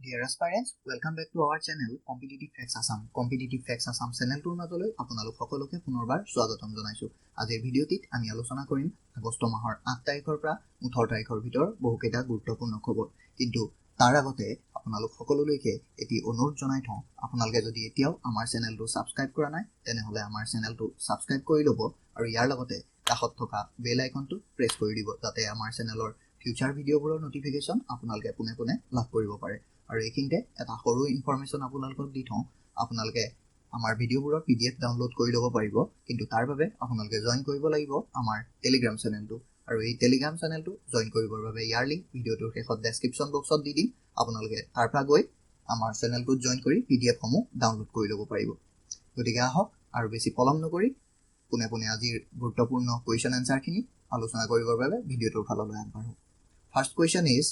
Dear aspirants, welcome back to our channel Competitive Facts Assam. Competitive Facts Assam চেনেলটোৰ মাজলৈ আপোনালোক সকলোকে পুনৰবাৰ স্বাগতম জনাইছো। আজিৰ ভিডিঅ'টিত আমি আলোচনা কৰিম আগষ্ট মাহৰ 8 তাৰিখৰ পৰা 18 তাৰিখৰ ভিতৰ বহুকেইটা গুৰুত্বপূৰ্ণ খবৰ। কিন্তু তাৰ আগতে আপোনালোক সকলোলৈকে এটি অনুৰোধ জনাই থওঁ, আপোনালোকে যদি এতিয়াও আমাৰ চেনেলটো সাবস্ক্ৰাইব কৰা নাই তেনেহলে আমাৰ চেনেলটো সাবস্ক্ৰাইব কৰি ল'ব আৰু ইয়াৰ লগতে কাষত থকা বেল আইকনটো প্ৰেছ কৰি দিব যাতে আমাৰ চেনেলৰ ফিউচাৰ ভিডিঅ'বোৰৰ নটিফিকেশ্যন আপোনালোকে পোনে পোনে লাভ কৰিব পাৰে। আৰু এইখিনিতে এটা সৰু ইনফৰমেশ্যন আপোনালোকক দি থওঁ, আপোনালোকে আমাৰ ভিডিঅ'বোৰৰ PDF ডাউনলোড কৰি ল'ব পাৰিব, কিন্তু তাৰ বাবে আপোনালোকে জইন কৰিব লাগিব আমাৰ টেলিগ্ৰাম চেনেলটো। আৰু এই টেলিগ্ৰাম চেনেলটো জইন কৰিবৰ বাবে ইয়াৰ লিংক ভিডিঅ'টোৰ শেষত ডেছক্ৰিপশ্যন বক্সত দি দিম। আপোনালোকে তাৰ পৰা গৈ আমাৰ চেনেলটোত জইন কৰি PDF সমূহ ডাউনলোড কৰি ল'ব পাৰিব। গতিকে আহক আৰু বেছি পলম নকৰি পোনে পোনে আজিৰ গুৰুত্বপূৰ্ণ কুৱেশ্যন এনচাৰখিনি আলোচনা কৰিবৰ বাবে ভিডিঅ'টোৰ ফাললৈ আগবাঢ়ো। First question is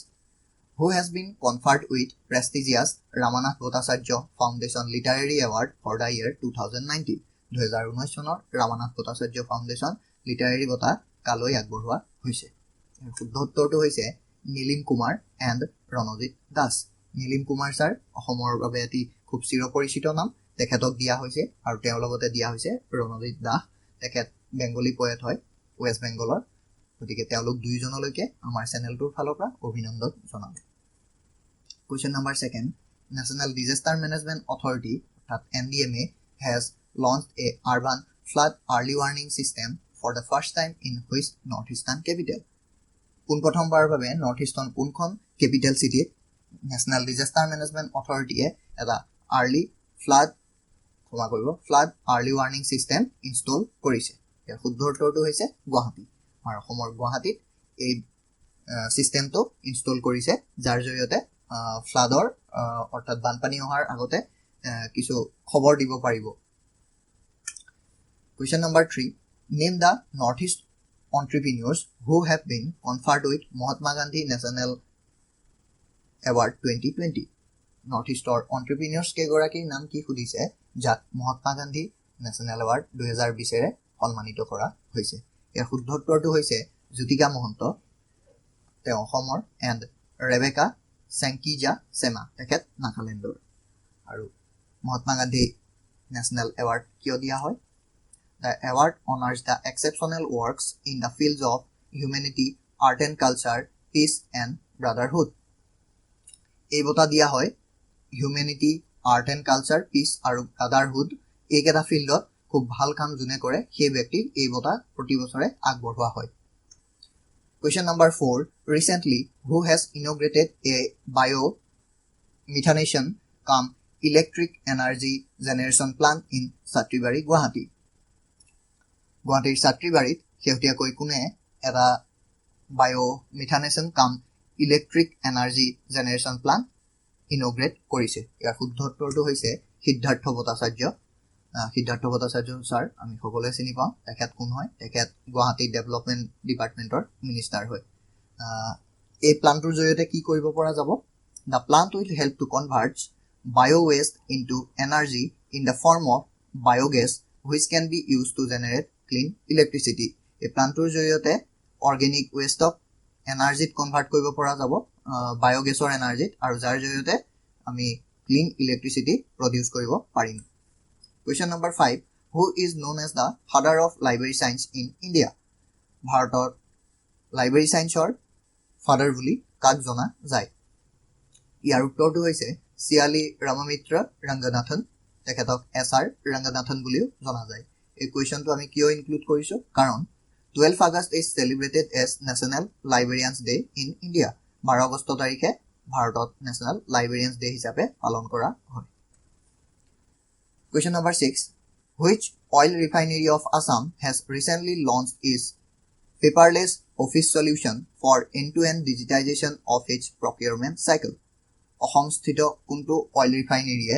who has been conferred with prestigious Ramanath Bhattacharya Foundation Literary Award for the year 2019. 2019 চনৰ ৰামানাথ ভট্টাচাৰ্য ফাউণ্ডেশ্যন লিটাৰেৰী বঁটা কালৈ আগবঢ়োৱা হৈছে? শুদ্ধ উত্তৰটো হৈছে নীলিম কুমাৰ এণ্ড ৰণজিৎ দাস। নীলিম কুমাৰ ছাৰ অসমৰ বাবে এটি খুব চিৰপৰিচিত নাম, তেখেতক দিয়া হৈছে আৰু তেওঁৰ লগতে দিয়া হৈছে ৰণজিৎ দাস। তেখেত বেংগলী পয়েট হয় ৱেষ্ট বেংগলৰ, গতিকে তেওঁলোক দুইজনলৈকে আমাৰ চেনেলটোৰ ফালৰ পৰা অভিনন্দন জনাম। Question number 2, National Disaster Management Authority NDMA has launched a urban flood early warning system for the first time in which northeastern capital? পোনপ্ৰথমবাৰৰ বাবে নৰ্থ ইষ্টৰ্ণ কোনখন কেপিটেল চিটিত নেশ্যনেল ডিজাষ্টাৰ মেনেজমেণ্ট অথৰিটিয়ে এটা flood early warning system install কৰিছে? ইয়াৰ শুদ্ধ উত্তৰটো হৈছে গুৱাহাটী। আমাৰ অসমৰ গুৱাহাটীত এই চিষ্টেমটো ইনষ্টল কৰিছে, যাৰ জৰিয়তে ফ্লাডৰ অৰ্থাৎ বানপানী অহাৰ আগতে কিছু খবৰ দিব পাৰিব। Question number 3, name the north east entrepreneurs who have been conferred with Mahatma Gandhi National Award 2020. North ইষ্টৰ entrepreneurs কেইগৰাকীৰ নাম কি সুধিছে, যাক মহাত্মা গান্ধী নেশ্যনেল এৱাৰ্ড 2020 সন্মানিত কৰা হৈছে? ইয়াৰ শুদ্ধ উত্তৰটো হৈছে জ্যোতিকা মহন্ত, তেওঁ অসমৰ, এণ্ড ৰেবেকা চেংকিজা চেমা, তেখেত নাগালেণ্ডৰ। আৰু মহাত্মা গান্ধী নেশ্যনেল এৱাৰ্ড কিয় দিয়া হয়? The award honors the exceptional works in the fields of humanity, art and culture, peace and brotherhood. এই বঁটা দিয়া হয় humanity, art and culture, peace আৰু ব্ৰাদাৰহুড এইকেইটা ফিল্ডত খুব ভাল কাম যোনে কৰে সেই ব্যক্তিক এই বঁটা প্ৰতি বছৰে আগবঢ়োৱা হয়। Question number 4, recently who has inaugurated a biomethanation cum electric energy generation plant in Satribari, Guwahati? গুৱাহাটীৰ ছাত্ৰীবাৰীত শেহতীয়াকৈ কোনে এটা বায়োমিথানেশ্যন কাম ইলেক্ট্ৰিক এনাৰ্জি জেনেৰেশ্যন প্লাণ্ট ইনগ্ৰেট কৰিছে? ইয়াৰ শুদ্ধ উত্তৰটো হৈছে সিদ্ধাৰ্থ ভট্টাচাৰ্য। সিদ্ধাৰ্থ ভট্টাচাৰ্য ছাৰ আমি সকলোৱে চিনি পাওঁ, তেখেত কোন হয়? তেখেত গুৱাহাটী ডেভেলপমেণ্ট ডিপাৰ্টমেণ্টৰ মিনিষ্টাৰ হয়। এই প্লাণ্টটোৰ জৰিয়তে কি কৰিব পৰা যাব? The plant will help to convert bio' waste into energy in the form of biogas which can be use to generate clean electricity. এই প্লাণ্টটোৰ জৰিয়তে অৰ্গেনিক ৱেষ্টক এনাৰ্জিত কনভাৰ্ট কৰিব পৰা যাব, বায়'গেছৰ এনাৰ্জিত, আৰু যাৰ জৰিয়তে আমি ক্লিন ইলেক্ট্ৰিচিটি প্ৰডিউচ কৰিব পাৰিম। Question number 5, who is known as the father of library science in India? ভাৰতৰ লাইব্ৰেৰী চায়েন্সৰ ফাদাৰ বুলি কাক জনা যায়? ইয়াৰ উত্তৰটো হৈছে চিয়ালি ৰামামিত্ৰ ৰংগনাথন, তেখেতক SR ৰংগনাথন বুলিও জনা যায়। এই কুৱেশ্যনটো আমি কিয় ইনক্লুড কৰিছোঁ? কাৰণ 12 August is celebrated as National Librarians Day in India. 12 আগষ্ট তাৰিখে ভাৰতত নেশ্যনেল লাইব্ৰেৰিয়ানছ ডে হিচাপে পালন কৰা হয়। Question number 6, which oil refinery of Assam has recently launched is paperless office solution for end to end digitisation of its procurement cycle? অসমস্থিত কোনটো oil ৰিফাইনেৰীয়ে,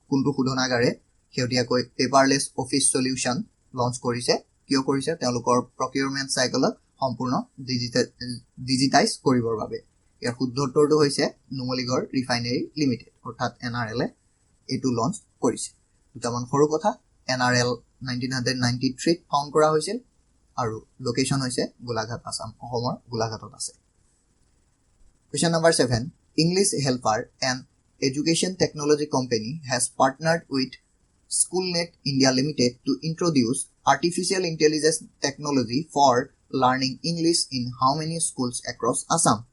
কোনটো শোধনাগাৰে শেহতীয়াকৈ পেপাৰলেছ অফিচ সলিউশ্যন লঞ্চ কৰিছে? কিয় কৰিছে? তেওঁলোকৰ প্ৰকিউৰমেণ্ট চাইকেলক সম্পূৰ্ণ ডিজিটাইজ কৰিবৰ বাবে। ইয়াৰ শুদ্ধ উত্তৰটো হৈছে নুমলীগড় ৰিফাইনেৰী লিমিটেড অৰ্থাৎ NRL এইটো লঞ্চ কৰিছে। দুটামান সৰু কথা, NRL 1993 ফাউণ্ড কৰা হৈছিল আৰু লোকেশ্যন হৈছে গোলাঘাট, আছাম, অসমৰ গোলাঘাটত আছে। Question number 7. English Helper, an education technology company, has partnered with SchoolNet India Limited to introduce artificial intelligence technology for learning English in how many schools across Assam?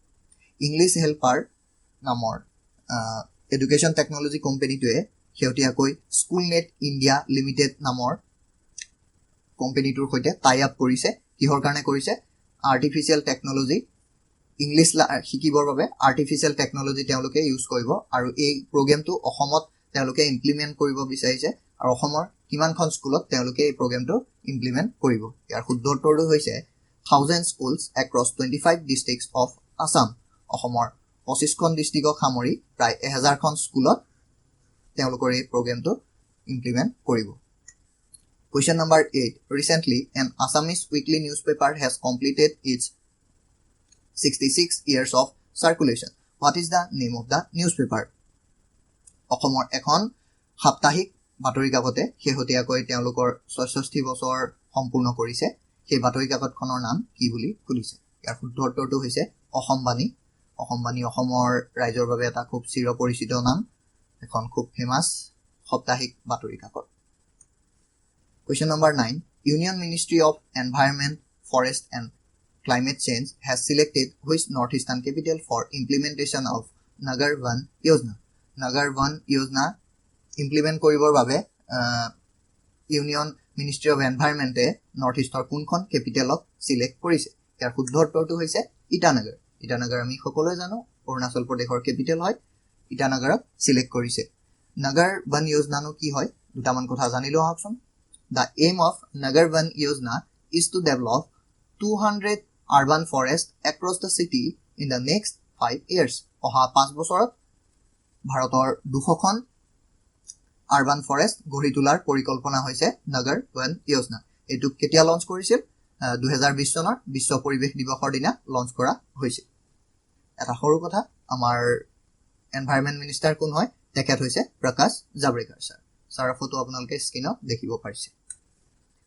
English Helper নামৰ education technology কোম্পানীটোৱে শেহতীয়াকৈ SchoolNet India Limited নামৰ কোম্পানীটোৰ সৈতে tie up কৰিছে কিহৰ কাৰণে কৰিছে আৰ্টিফিচিয়েল টেকনলজি ইংলিছ শিকিবৰ বাবে আৰ্টিফিচিয়েল টেকনলজি তেওঁলোকে ইউজ কৰিব আৰু এই প্ৰগ্ৰামটো অসমত তেওঁলোকে ইমপ্লিমেন্ট কৰিব বিচাৰিছে আৰু অসমৰ কিমানখন স্কুলত তেওঁলোকে এই প্ৰগ্ৰামটো ইমপ্লিমেন্ট কৰিব ইয়াৰ শুদ্ধ উত্তৰটো হৈছে 1000 schools across 25 districts of Assam অসমৰ 25খন ডিস্ট্ৰিক্টক সামৰি প্ৰায় 1000খন স্কুলত তেওঁলোকৰ এই প্ৰগ্ৰামটো ইমপ্লিমেন্ট কৰিব Question number 8. Recently, an Assamese weekly newspaper has completed its 66 years of circulation. What is the name of the newspaper? অসমৰ এখন সাপ্তাহিক বাতৰি কাকতে শেহতীয়াকৈ তেওঁলোকৰ 66 বছৰ সম্পূৰ্ণ কৰিছে সেই বাতৰি কাকতখনৰ নাম কি বুলি খুলিছে ইয়াৰ শুদ্ধ উত্তৰটো হৈছে অসমবাণী অসমবাণী অসমৰ ৰাইজৰ বাবে এটা খুব চিৰপৰিচিত নাম এখন খুব ফেমাস সাপ্তাহিক বাতৰি কাকত Question number 9. Union Ministry of Environment, Forest and Climate Change has selected which northeastern capital for implementation of Nagar Van Yojana. Nagar Van Yojana implement কৰিবৰ বাবে Union Ministry of Environment নৰ্থইষ্টৰ কোনখন কেপিটেলক সিলেক্ট কৰিছে ইয়াৰ শুদ্ধ উত্তৰটো হৈছে ইটানগৰ ইটানগৰ আমি সকলোৱে জানো অৰুণাচল প্ৰদেশৰ কেপিটেল হয় ইটানগৰক সিলেক্ট কৰিছে Nagar Van Yojana নো কি হয় দুটামান কথা জানিলো আহকচোন The aim of Nagar Van Yojana is to develop 200 urban forests across the city in the next 5 years. অহা 5 বছৰত ভাৰতৰ 200খন urban forest গঢ়ি তোলাৰ পৰিকল্পনা হৈছে Nagar Van Yojana. এটো কেতিয়া লঞ্চ কৰিছিল 2020 চনৰ বিশ্ব পৰিৱেশ দিৱসৰ দিনা লঞ্চ কৰা হৈছিল। এটা সৰু কথা আমাৰ এনভাইৰনমেন্ট মিনিষ্টাৰ কোন হয় তেখেত হৈছে প্ৰকাশ জাভ্ৰেকাৰ স্যাৰ। স্যাৰৰ ফটো আপোনালোকে স্ক্ৰিনত দেখিব পাৰিছে।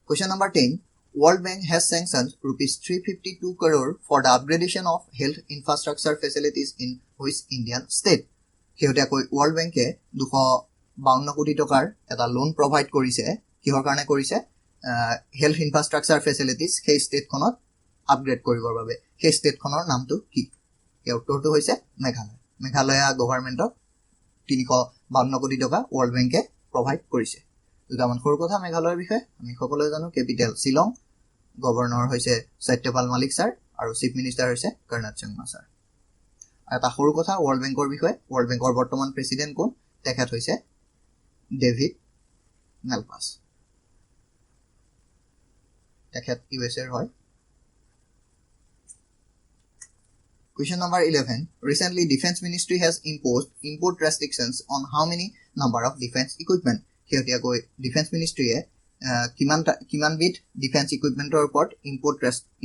Question number 10. World Bank has sanctioned rupees 352 crore for the upgradation of health infrastructure facilities in which Indian state? শেহতীয়াকৈ World Bank 252 কোটি টকাৰ এটা লোন প্ৰভাইড কৰিছে কিহৰ কাৰণে কৰিছে হেলথ ইনফ্ৰাষ্ট্ৰাকচাৰ ফেচিলিটিজ সেই ষ্টেটখনত আপগ্ৰেড কৰিবৰ বাবে সেই ষ্টেটখনৰ নামটো কি ইয়াৰ উত্তৰটো হৈছে মেঘালয় মেঘালয় গভৰ্ণমেণ্টক 352 কোটি টকা World Bank প্ৰভাইড কৰিছে দুটামান সৰু কথা মেঘালয়ৰ বিষয়ে আমি সকলোৱে জানো কেপিটেল শিলং গভৰ্ণৰ হৈছে সত্যপাল মালিক স্যাৰ আৰু চিফ মিনিষ্টাৰ হৈছে কৰ্ণাট চাংমা স্যাৰ এটা সৰু কথা ওয়াৰ্ল্ড বেংকৰ বিষয়ে ওয়াৰ্ল্ড বেংকৰ বৰ্তমান প্ৰেসিডেন্ট কোন তেখেত হৈছে ডেভিড মেলপাছ তেখেত ইউএছএৰ হয় Question number 11. Recently, Defense Ministry has imposed import restrictions on how many number of defense equipment. শেহতীয়াকৈ ডিফেন্স মিনিষ্ট্ৰীয়ে কিমান বিধ ডিফেন্স ইকুইপমেন্টৰ ওপৰত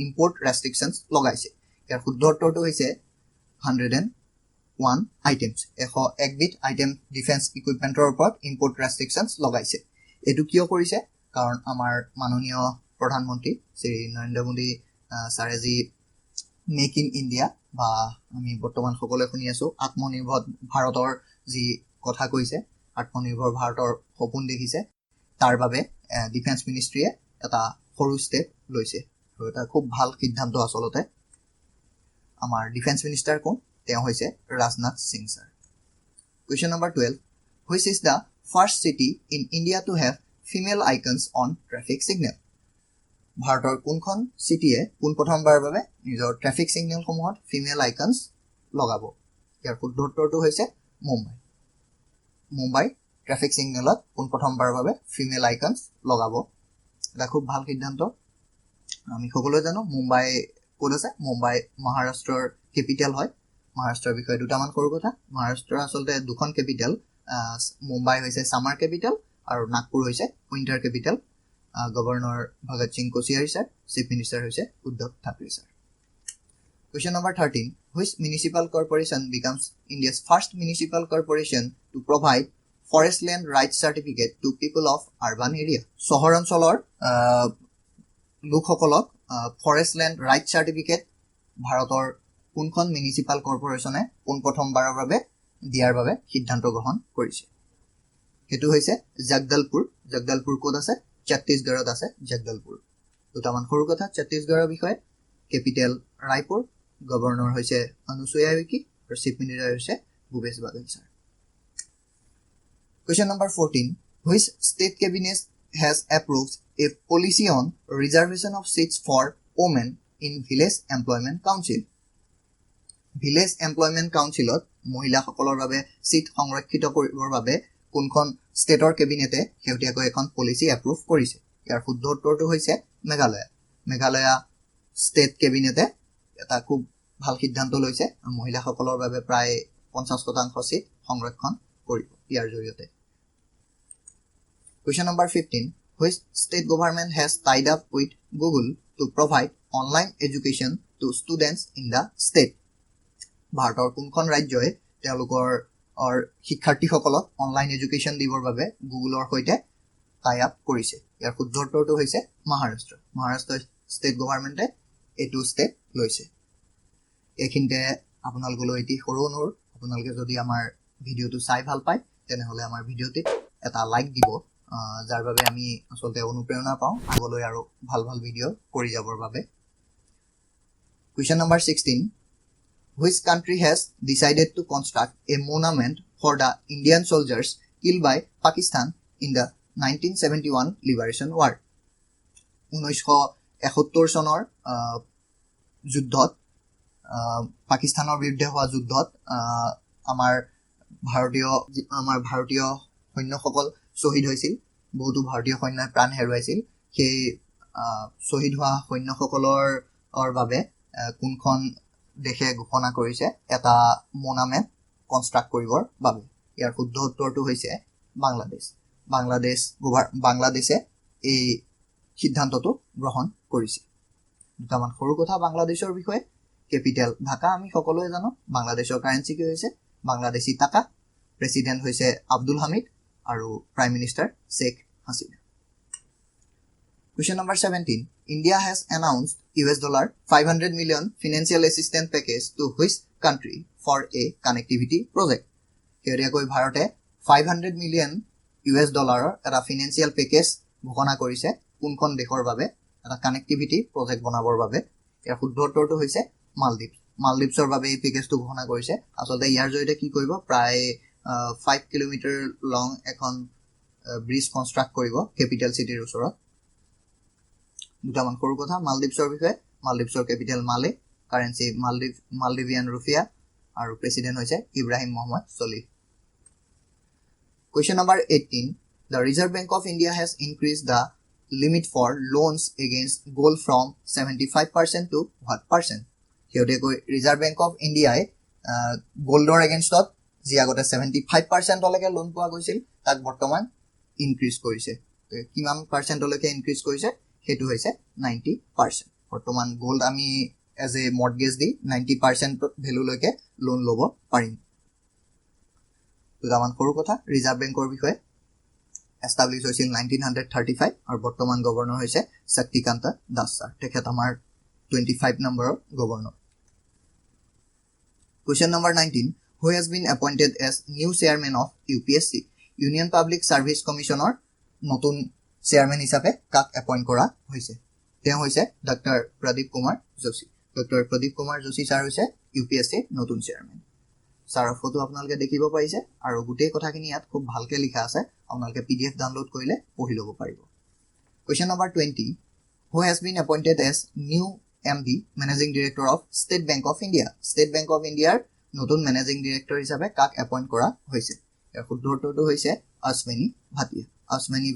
ইম্পোৰ্ট ৰেষ্ট্ৰিকশনস লগাইছে ইয়াৰ শুদ্ধ উত্তৰটো হৈছে 101 আইটেমস 101 বিধ আইটেম ডিফেন্স ইকুইপমেন্টৰ ওপৰত ইম্পোৰ্ট ৰেষ্ট্ৰিকশনস লগাইছে এটো কিয় কৰিছে কাৰণ আমাৰ মাননীয় প্ৰধানমন্ত্ৰী শ্ৰী নৰেন্দ্ৰ মোদী সাৰেজি মেক ইন ইণ্ডিয়া বা আমি বৰ্তমান সকলোৱে শুনি আছো আত্মনিৰ্ভৰ ভাৰতৰ যি কথা কৈছে আত্মনিৰ্ভৰ ভাৰতৰ সপোন দেখিছে তাৰ বাবে ডিফেন্স মিনিষ্ট্ৰীয়ে এটা সৰু ষ্টেপ লৈছে আৰু এটা খুব ভাল সিদ্ধান্ত আসলতে আমাৰ ডিফেন্স মিনিষ্টাৰ কোন তেওঁ হৈছে Rajnath Singh sir Question number 12 Which is the first city in India to have female icons on traffic signal ভাৰতৰ কোনখন সিটিয়ে কোন প্ৰথমবাৰৰ বাবে নিজৰ ট্ৰাফিক সিগনেল সমূহত ফিমেল আইকনস লগাব ইয়াৰ শুদ্ধ উত্তৰটো হৈছে মুম্বাই ট্ৰাফিক সিগনেলত কোন প্ৰথমবাৰৰ বাবে ফিমেল আইকনস লগাব এটা খুব ভাল সিদ্ধান্ত আমি সকলোৱে জানো মুম্বাই কোন আছে মুম্বাই মহাৰাষ্ট্ৰৰ কেপিটেল হয় মহাৰাষ্ট্ৰৰ বিষয়ে দুটামান সৰু কথা মহাৰাষ্ট্ৰৰ আসলতে দুখন কেপিটেল মুম্বাই হৈছে সামাৰ কেপিটেল আৰু নাগপুৰ হৈছে winter capital Governor Bhagat Singh Koshiyari sir, Chief Minister হৈছে Uddhav Thackeray sir. Question number 13. Which municipal corporation becomes India's first municipal corporation to provide forest land rights certificate to people of urban area? চহৰ অঞ্চলৰ লোকসকলক forest land rights certificate ভাৰতৰ কোনখন municipal কৰ্পোৰেচনে পোনপ্ৰথমবাৰৰ বাবে দিয়াৰ বাবে সিদ্ধান্ত গ্ৰহণ কৰিছে হেতু হৈছে জগদলপুৰ জগদলপুৰ ক'ত আছে ছত্তীশগড়ত আছে জগদলপুৰ দুটামান সৰু কথা ছত্তীশগড়ৰ বিষয়ে কেপিটেল ৰায়পুৰ গভৰ্ণৰ হৈছে অনুসুয়া উইকি আৰু চিফ মিনিষ্টাৰ হৈছে Bhupesh Baghel sir Question number 14 Which state cabinet has approved a policy on reservation of seats for women in village employment council Village Employment Councilত মহিলাসকলৰ বাবে সিট সংৰক্ষিত কৰিবৰ বাবে কোনখন ষ্টেটৰ কেবিনেটে হেউটিয়াকৈ এখন পলিচি এপ্ৰুভ কৰিছে ইয়াৰ শুদ্ধ উত্তৰটো হৈছে মেঘালয়া ষ্টেট কেবিনেটে এটা খুব ভাল সিদ্ধান্ত লৈছে মহিলাসকলৰ বাবে প্ৰায় 50% সিট সংৰক্ষণ কৰিব ইয়াৰ জৰিয়তে Question number 15 Which state government has tied up with Google to provide online education to students in the state ভাৰতৰ কোনখন ৰাজ্যই তেওঁলোকৰ শিক্ষাৰ্থীসকলক অনলাইন এডুকেশ্যন দিবৰ বাবে গুগলৰ সৈতে টাই আপ কৰিছে ইয়াৰ শুদ্ধ উত্তৰটো হৈছে মহাৰাষ্ট্ৰ ষ্টেট গভৰ্ণমেণ্টে এইটো ষ্টেপ লৈছে এইখিনিতে আপোনালোকলৈ এটি সৰু অনুৰোধ আপোনালোকে যদি আমাৰ ভিডিঅ'টো চাই ভাল পায় তেনেহ'লে আমাৰ ভিডিঅ'টিত এটা লাইক দিব যাৰ বাবে আমি আসলতে অনুপ্ৰেৰণা পাওঁ আগলৈ আৰু ভাল ভাল ভিডিঅ' কৰি যাবৰ বাবে Question number 16 Which country has decided to construct a monument for the Indian soldiers killed by Pakistan in the 1971 Liberation War? 1971 চনৰ যুদ্ধত পাকিস্তানৰ বিৰুদ্ধে হোৱা যুদ্ধত আমাৰ ভাৰতীয় সৈন্যসকল শ্বহীদ হৈছিল বহুতো ভাৰতীয় সৈন্যই প্ৰাণ হেৰুৱাইছিল সেই শ্বহীদ হোৱা সৈন্যসকলৰ বাবে কোনখন দেশে ঘোষণা কৰিছে এটা মনুমেণ্ট কনষ্ট্ৰাক্ট কৰিবৰ বাবে ইয়াৰ শুদ্ধ উত্তৰটো হৈছে বাংলাদেশে এই সিদ্ধান্তটো গ্ৰহণ কৰিছে দুটামান সৰু কথা বাংলাদেশৰ বিষয়ে কেপিটেল ঢাকা আমি সকলোৱে জানো বাংলাদেশৰ কাৰেন্সি কি হৈছে বাংলাদেশী টাকা প্ৰেসিডেন্ট হৈছে আব্দুল হামিদ আৰু prime minister Sheikh Hasina Question number 17 India has announced $500 million financial assistance package to which country for a connectivity project হেৰিয়াকৈ ভাৰতে $500 million এটা ফিনান্সিয়াল পেকেজ ঘোষণা কৰিছে কোনখন দেশৰ বাবে এটা কানেক্টিভিটি প্ৰজেক্ট বনাবৰ বাবে ইয়াৰ শুদ্ধ উত্তৰটো হৈছে মালদ্বীপছৰ বাবে এই পেকেজটো ঘোষণা কৰিছে আসলতে ইয়াৰ জৰিয়তে কি কৰিব প্ৰায় 5 কিলোমিটাৰ লং এখন ব্ৰিজ কনষ্ট্ৰাক্ট কৰিব কেপিটেল চিটিৰ ওচৰত দুটামান সৰু কথা মালদ্বীপছৰ বিষয়ে মালদ্বীপছৰ কেপিটেল মালে কাৰেন্সি মালদ্বীভিয়ান ৰুফিয়া আৰু প্ৰেসিডেন্ট হৈছে Ibrahim Muhammad Solih Question number 18 The Reserve Bank of India has increased the limit for loans against gold from 75% to what percent হেউটেকৈ ৰিজাৰ্ভ বেংক অফ ইণ্ডিয়াই গোল্ডৰ এগেইনষ্টত যি আগতে 75% লৈকে লোন পোৱা গৈছিল তাক বৰ্তমান ইনক্ৰিজ কৰিছে কিমান পাৰ্চেন্টলৈকে ইনক্ৰিজ কৰিছে হেতু হৈছে 90% বৰ্তমান গোল্ড আমি এজ এ মৰ্টগেজ দি 90% ভ্যালু লৈকে লোন ল'ব পাৰিম দুটামান সৰু কথা ৰিজাৰ্ভ বেংকৰ বিষয়ে এষ্টাব্লিছ হৈছিল 1935 আৰু বৰ্তমান গভৰ্ণৰ হৈছে শক্তিকান্ত দাস ছাৰ তেখেত আমাৰ 25 নম্বৰৰ governor Question number 19 Who has been appointed as new chairman of UPSC Union Public Service Commissioner নতুন চেয়াৰম্যান হিচাপে কাক এপইন্ট কৰা হৈছে তেওঁ হৈছে ডক্টৰ প্ৰদীপ কুমাৰ যোশী ছাৰ হৈছে UPSC নতুন চেয়াৰম্যান ছাৰৰ ফটো আপোনালোকে দেখিব পাৰিছে আৰু গোটেই কথাখিনি ইয়াত খুব ভালকে লিখা আছে আপোনালোকে PDF ডাউনলোড কৰিলে পঢ়ি ল'ব পাৰিব Question number 20 Who has been appointed as new MD Managing Director of State Bank of India State Bank of India নতুন ম্যানেজিং ডিৰেক্টৰ হিচাপে কাক এপইন্ট কৰা হৈছে ইয়াৰ শুদ্ধ উত্তৰটো হৈছে অশ্বিনী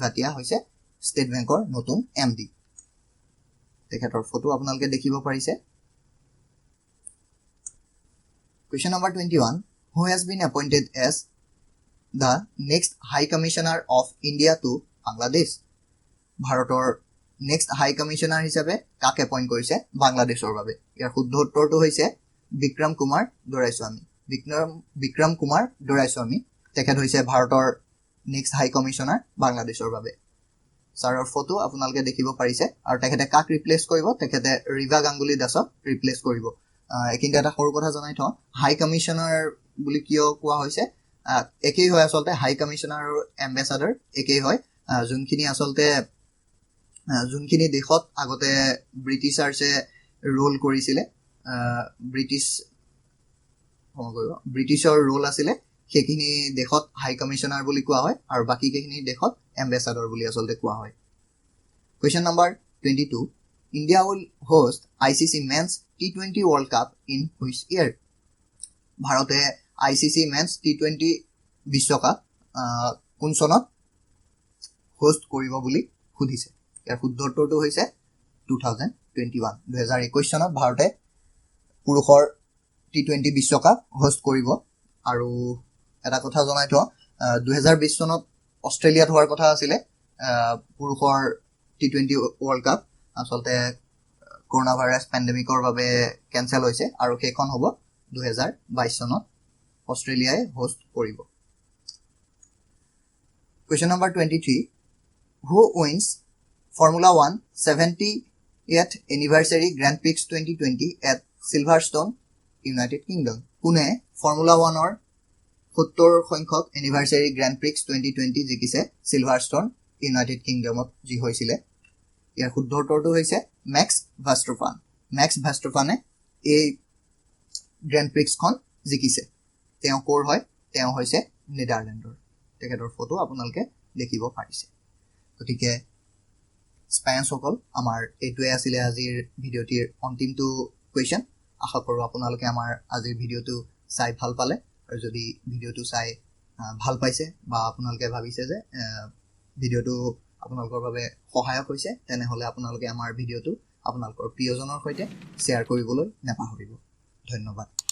ভাটিয়া হৈছে ষ্টেট বেংকৰ নতুন MD তেখেতৰ ফটো আপোনালোকে দেখিব পাৰিছে Question number 21 Who has been appointed as the next High Commissioner of India to Bangladesh ভাৰতৰ নেক্সট হাই কমিশনাৰ হিচাপে কাক এপইন্ট কৰিছে বাংলাদেশৰ বাবে ইয়াৰ শুদ্ধ উত্তৰটো হৈছে বিক্ৰম কুমাৰ দৰাইস্বামী তেখেত হৈছে ভাৰতৰ নেক্সট হাই কমিশনাৰ বাংলাদেশৰ বাবে ছাৰৰ ফটো আপোনালোকে দেখিব পাৰিছে আৰু তেখেতে কাক ৰিপ্লেস কৰিব তেখেতে ৰিভা গাংগুলী দাসক ৰিপ্লেস কৰিব কিন্তু এটা সৰু কথা জনাই থওঁ হাই কমিশনাৰ বুলি কিয় কোৱা হৈছে একেই হয় আচলতে হাই কমিশনাৰ আৰু এম্বেছাডৰ একেই হয় যোনখিনি দেশত আগতে ব্ৰিটিছাৰ্ছে ৰোল কৰিছিলে ব্ৰিটিছৰ ৰোল আছিলে সেইখিনি দেশত হাই কমিশনাৰ বুলি কোৱা হয় আৰু বাকীকেইখিনি দেশত এম্বেছাডৰ বুলি আচলতে কোৱা হয় Question number 22. India will host ICC Men's T20 World Cup in which year? ভাৰতে ICC Men's T20 বিশ্বকাপ কোন চনত হোষ্ট কৰিব বুলি সুধিছে ইয়াৰ শুদ্ধ উত্তৰটো হৈছে 2021 2021 চনত ভাৰতে পুৰুষৰ T20 বিশ্বকাপ হোষ্ট কৰিব আৰু এটা কথা জনাই থওঁ 2020 চনত অষ্ট্ৰেলিয়াত হোৱাৰ কথা আছিলে পুৰুষৰ T20 World Cup আচলতে কৰোনা ভাইৰাছ পেণ্ডেমিকৰ বাবে কেনসেল হৈছে আৰু সেইখন হ'ব 2022 চনত অষ্ট্ৰেলিয়াই হোষ্ট কৰিব Question number 23 Who wins Formula 1 70th anniversary Grand Prix 2020 at Silverstone United Kingdom কোনে Formula 1 ৰ 70 সংখ্যক anniversary Grand Prix 2020 জিকিছে Silverstone United Kingdomত যি হৈছিলে ইয়াৰ শুদ্ধ উত্তৰটো হৈছে মেক্স ভাৰ্ষ্টাপেনে এই গ্ৰেণ্ড প্ৰিক্সখন জিকিছে তেওঁ ক'ৰ হয় তেওঁ হৈছে নেদাৰলেণ্ডৰ তেখেতৰ ফটো আপোনালোকে দেখিব পাৰিছে গতিকে স্পায়াৰ্ছসকল আমাৰ এইটোৱে আছিলে আজিৰ ভিডিঅ'টিৰ অন্তিমটো কুৱেশ্যন আশা কৰোঁ আপোনালোকে আমাৰ আজিৰ ভিডিঅ'টো চাই ভাল পালে আৰু যদি ভিডিঅ'টো চাই ভাল পাইছে বা আপোনালোকে ভাবিছে যে ভিডিঅ'টো আপোনালোকৰ বাবে সহায়ক হৈছে তেনেহলে আপোনালোকে আমাৰ ভিডিঅ'টো আপোনালোকৰ প্ৰিয়জনৰ সৈতে শ্বেয়াৰ কৰিবলৈ নাপাহৰিব ধন্যবাদ